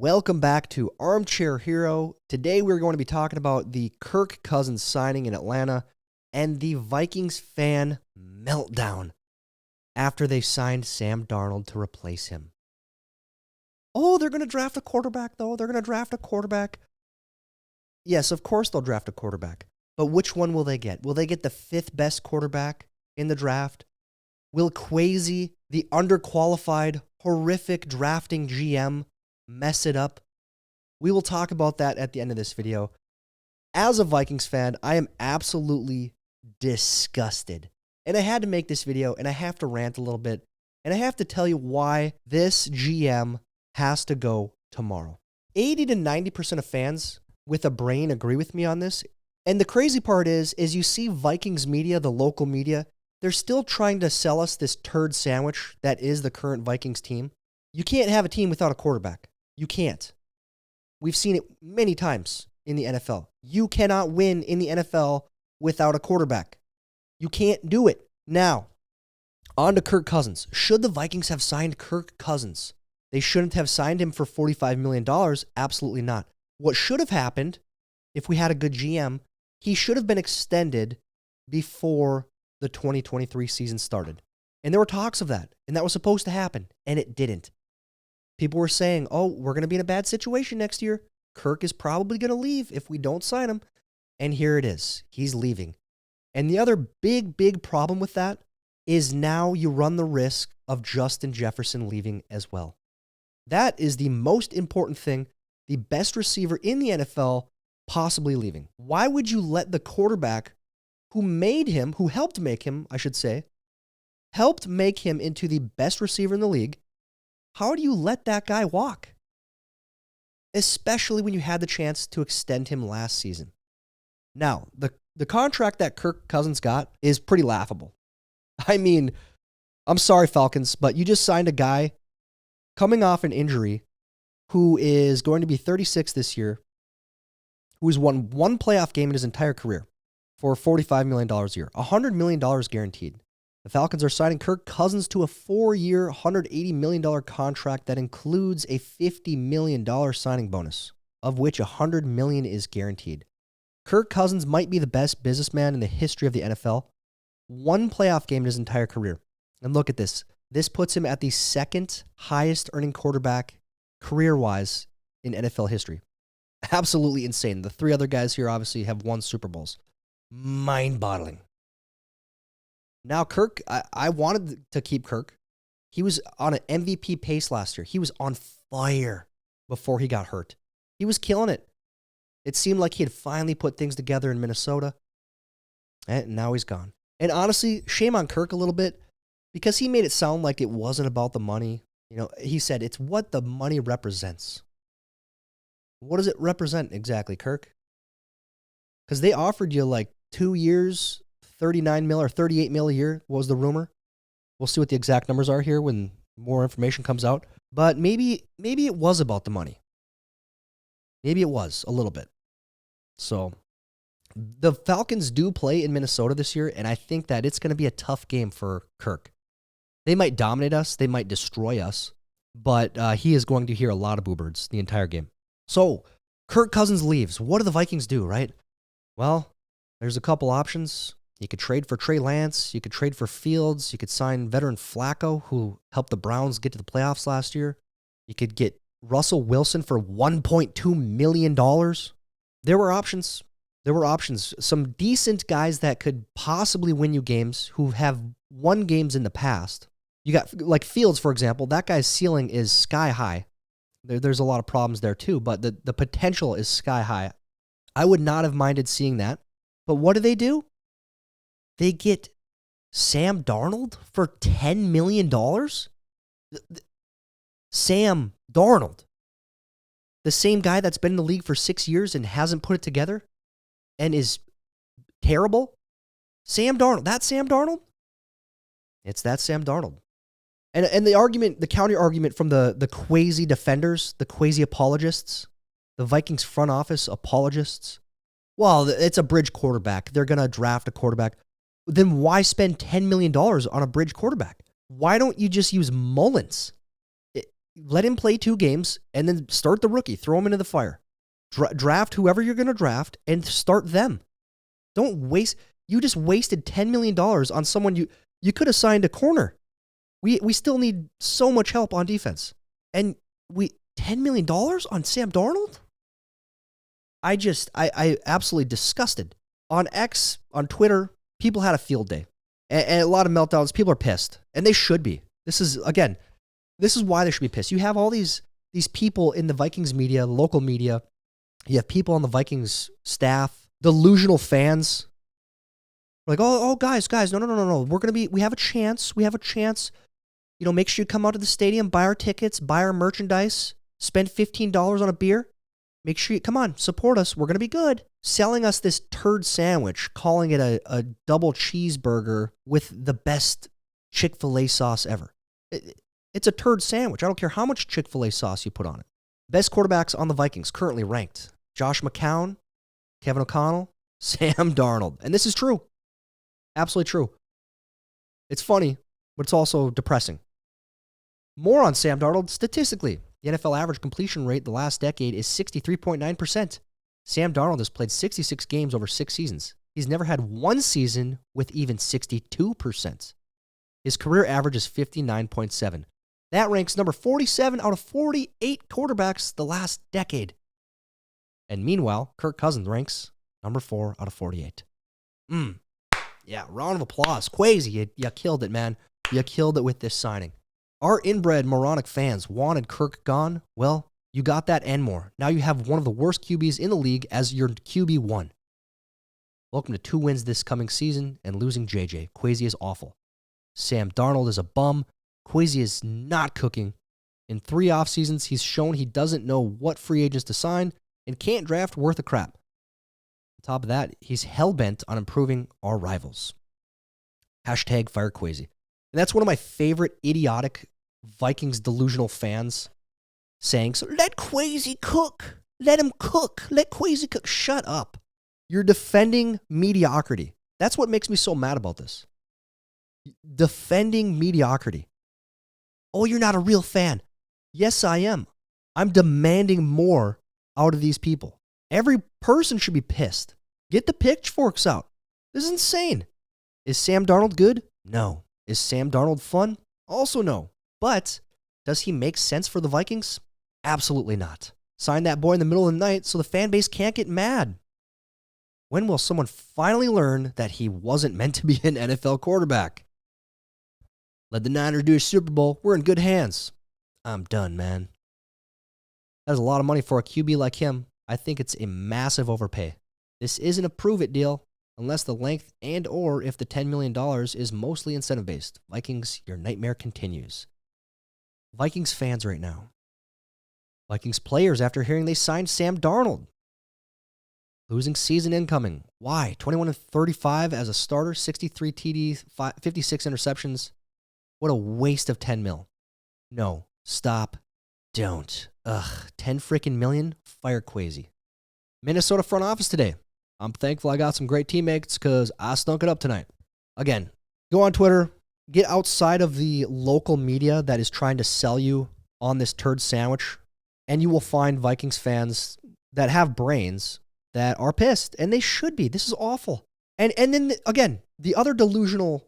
Welcome back to Armchair Hero. Today we're going to be talking about the Kirk Cousins signing in Atlanta and the Vikings fan meltdown after they signed Sam Darnold to replace him. Oh, they're going to draft a quarterback, though. They're going to draft a quarterback. Yes, of course they'll draft a quarterback. But which one will they get? Will they get the fifth best quarterback in the draft? Will Kwesi, the underqualified, horrific drafting GM, mess it up? We will talk about that at the end of this video. As a Vikings fan, I am absolutely disgusted. And I had to make this video, and I have to rant a little bit, and I have to tell you why this GM has to go tomorrow. 80 to 90% of fans with a brain agree with me on this. And the crazy part is you see Vikings media, the local media, they're still trying to sell us this turd sandwich that is the current Vikings team. You can't have a team without a quarterback. You can't. We've seen it many times in the NFL. You cannot win in the NFL without a quarterback. You can't do it. Now, on to Kirk Cousins. Should the Vikings have signed Kirk Cousins? They shouldn't have signed him for $45 million. Absolutely not. What should have happened, if we had a good GM, he should have been extended before the 2023 season started. And there were talks of that, and that was supposed to happen, and it didn't. People were saying, oh, we're going to be in a bad situation next year. Kirk is probably going to leave if we don't sign him. And here it is. He's leaving. And the other big problem with that is now you run the risk of Justin Jefferson leaving as well. That is the most important thing. The best receiver in the NFL possibly leaving. Why would you let the quarterback who helped make him into the best receiver in the league? How do you let that guy walk? Especially when you had the chance to extend him last season. Now, the contract that Kirk Cousins got is pretty laughable. I mean, I'm sorry, Falcons, but you just signed a guy coming off an injury who is going to be 36 this year, who has won one playoff game in his entire career for $45 million a year, $100 million guaranteed. The Falcons are signing Kirk Cousins to a 4-year, $180 million contract that includes a $50 million signing bonus, of which $100 million is guaranteed. Kirk Cousins might be the best businessman in the history of the NFL. One playoff game in his entire career. And look at this. This puts him at the second highest earning quarterback career-wise in NFL history. Absolutely insane. The three other guys here obviously have won Super Bowls. Mind-boggling. Now, Kirk, I wanted to keep Kirk. He was on an MVP pace last year. He was on fire before he got hurt. He was killing it. It seemed like he had finally put things together in Minnesota. And now he's gone. And honestly, shame on Kirk a little bit because he made it sound like it wasn't about the money. You know, he said it's what the money represents. What does it represent exactly, Kirk? Because they offered you like 2 years, 39 mil or 38 mil a year was the rumor. We'll see what the exact numbers are here when more information comes out. But maybe it was about the money. Maybe it was a little bit. So the Falcons do play in Minnesota this year, and I think that it's going to be a tough game for Kirk. They might dominate us. They might destroy us. But he is going to hear a lot of boo birds the entire game. So Kirk Cousins leaves. What do the Vikings do, right? Well, there's a couple options. You could trade for Trey Lance. You could trade for Fields. You could sign veteran Flacco, who helped the Browns get to the playoffs last year. You could get Russell Wilson for $1.2 million. There were options. Some decent guys that could possibly win you games who have won games in the past. You got like Fields, for example. That guy's ceiling is sky high. There's a lot of problems there too, but the potential is sky high. I would not have minded seeing that. But what do? They get Sam Darnold for $10 million? Sam Darnold. The same guy that's been in the league for 6 years and hasn't put it together and is terrible? Sam Darnold. That's Sam Darnold? It's that Sam Darnold. And the counter argument from the Kwesi defenders, the Kwesi apologists, the Vikings front office apologists, well, it's a bridge quarterback. They're going to draft a quarterback. Then why spend $10 million on a bridge quarterback? Why don't you just use Mullins? let him play 2 games and then start the rookie. Throw him into the fire. Draft whoever you're going to draft and start them. Don't waste. You just wasted $10 million on someone you could have signed a corner. We still need so much help on defense. And $10 million on Sam Darnold? I absolutely disgusted. On X, on Twitter, people had a field day. And a lot of meltdowns. People are pissed. And they should be. This is why they should be pissed. You have all these people in the Vikings media, local media. You have people on the Vikings staff, delusional fans. Like, oh, guys, no. We have a chance. Make sure you come out to the stadium, buy our tickets, buy our merchandise, spend $15 on a beer. Make sure you, come on, support us. We're going to be good. Selling us this turd sandwich, calling it a double cheeseburger with the best Chick-fil-A sauce ever. It's a turd sandwich. I don't care how much Chick-fil-A sauce you put on it. Best quarterbacks on the Vikings currently ranked: Josh McCown, Kevin O'Connell, Sam Darnold. And this is true. Absolutely true. It's funny, but it's also depressing. More on Sam Darnold statistically. The NFL average completion rate the last decade is 63.9%. Sam Darnold has played 66 games over 6 seasons. He's never had one season with even 62%. His career average is 59.7. That ranks number 47 out of 48 quarterbacks the last decade. And meanwhile, Kirk Cousins ranks number 4 out of 48. Yeah, round of applause. Quasi, you killed it, man. You killed it with this signing. Our inbred moronic fans wanted Kirk gone. Well, you got that and more. Now you have one of the worst QBs in the league as your QB1. Welcome to 2 wins this coming season and losing JJ. Quasi is awful. Sam Darnold is a bum. Quasi is not cooking. In 3 offseasons, he's shown he doesn't know what free agents to sign and can't draft worth a crap. On top of that, he's hell-bent on improving our rivals. Hashtag fire Quasi. And that's one of my favorite idiotic Vikings delusional fans saying, so let Quasi cook. Let him cook. Let Quasi cook. Shut up. You're defending mediocrity. That's what makes me so mad about this. Defending mediocrity. Oh, you're not a real fan. Yes, I am. I'm demanding more out of these people. Every person should be pissed. Get the pitchforks out. This is insane. Is Sam Darnold good? No. Is Sam Darnold fun? Also no. But does he make sense for the Vikings? Absolutely not. Sign that boy in the middle of the night so the fan base can't get mad. When will someone finally learn that he wasn't meant to be an NFL quarterback? Let the Niners do a Super Bowl. We're in good hands. I'm done, man. That's a lot of money for a QB like him. I think it's a massive overpay. This isn't a prove-it deal unless the length and or if the $10 million is mostly incentive-based. Vikings, your nightmare continues. Vikings fans right now. Vikings players after hearing they signed Sam Darnold. Losing season incoming. Why? 21-35 as a starter, 63 TDs, 56 interceptions. What a waste of 10 mil. No, stop, don't. 10 freaking million? Fire Quasi. Minnesota front office today. I'm thankful I got some great teammates because I stunk it up tonight. Again, go on Twitter. Get outside of the local media that is trying to sell you on this turd sandwich, and you will find Vikings fans that have brains that are pissed, and they should be. This is awful. And then, again, the other delusional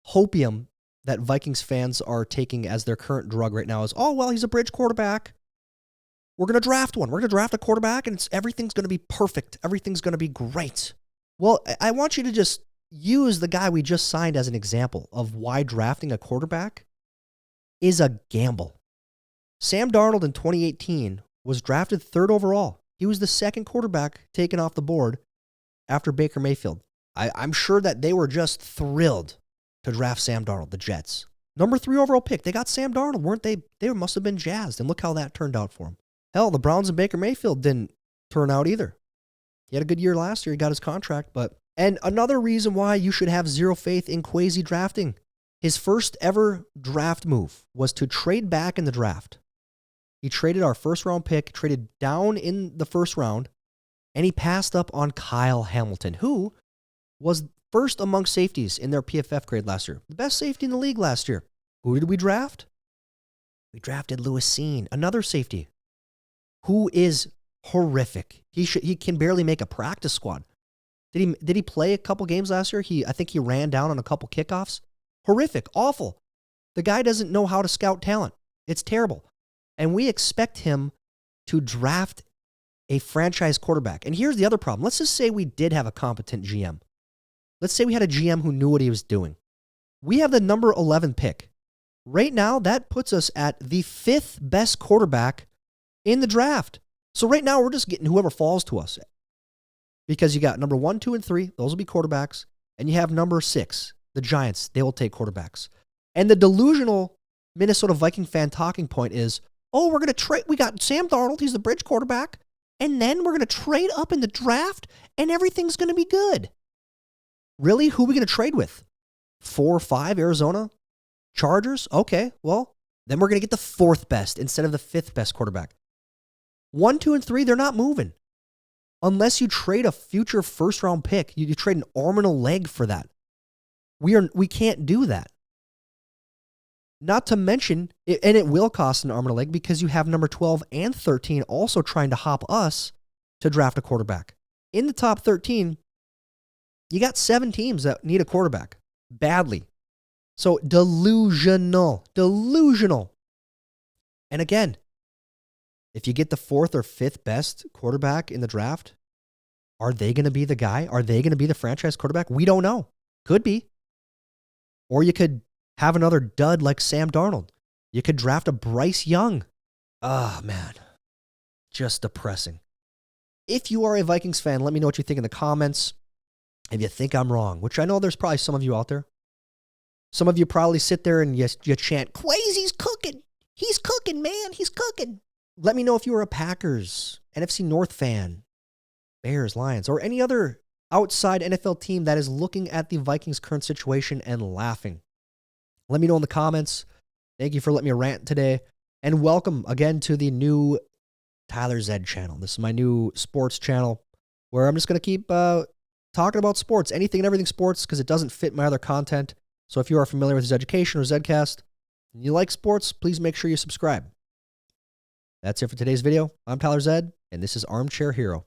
hopium that Vikings fans are taking as their current drug right now is, oh, well, he's a bridge quarterback. We're going to draft one. We're going to draft a quarterback, and everything's going to be perfect. Everything's going to be great. Well, I want you to just use the guy we just signed as an example of why drafting a quarterback is a gamble. Sam Darnold in 2018 was drafted 3rd overall. He was the 2nd quarterback taken off the board after Baker Mayfield. I'm sure that they were just thrilled to draft Sam Darnold, the Jets. Number 3 overall pick. They got Sam Darnold, weren't they? They must have been jazzed, and look how that turned out for him. Hell, the Browns and Baker Mayfield didn't turn out either. He had a good year last year. He got his contract, but... And another reason why you should have zero faith in Quasi drafting. His first ever draft move was to trade back in the draft. He traded our 1st round pick, traded down in the 1st round, and he passed up on Kyle Hamilton, who was first among safeties in their PFF grade last year. The best safety in the league last year. Who did we draft? We drafted Lewis Seen, another safety, who is horrific. He can barely make a practice squad. Did he play a couple games last year? I think he ran down on a couple kickoffs. Horrific, awful. The guy doesn't know how to scout talent. It's terrible. And we expect him to draft a franchise quarterback. And here's the other problem. Let's just say we did have a competent GM. Let's say we had a GM who knew what he was doing. We have the number 11 pick. Right now, that puts us at the 5th best quarterback in the draft. So right now, we're just getting whoever falls to us. Because you got number 1, 2, and 3. Those will be quarterbacks. And you have number 6, the Giants. They will take quarterbacks. And the delusional Minnesota Viking fan talking point is, oh, we're going to trade. We got Sam Darnold. He's the bridge quarterback. And then we're going to trade up in the draft, and everything's going to be good. Really? Who are we going to trade with? 4 or 5, Arizona? Chargers? Okay, well, then we're going to get the 4th best instead of the 5th best quarterback. 1, 2, and 3, they're not moving. Unless you trade a future first-round pick. You trade an arm and a leg for that. We can't do that. Not to mention, and it will cost an arm and a leg because you have number 12 and 13 also trying to hop us to draft a quarterback. In the top 13, you got 7 teams that need a quarterback badly. So delusional. And again, if you get the 4th or 5th best quarterback in the draft, are they going to be the guy? Are they going to be the franchise quarterback? We don't know. Could be. Or you could have another dud like Sam Darnold. You could draft a Bryce Young. Ah, man. Just depressing. If you are a Vikings fan, let me know what you think in the comments. If you think I'm wrong, which I know there's probably some of you out there. Some of you probably sit there and you chant, Quazy's cooking. He's cooking, man. He's cooking. Let me know if you are a Packers, NFC North fan, Bears, Lions, or any other outside NFL team that is looking at the Vikings' current situation and laughing. Let me know in the comments. Thank you for letting me rant today. And welcome again to the new Tyler Zed channel. This is my new sports channel where I'm just going to keep talking about sports, anything and everything sports, because it doesn't fit my other content. So if you are familiar with his education or Zedcast, and you like sports, please make sure you subscribe. That's it for today's video. I'm Tyler Zed, and this is Armchair Hero.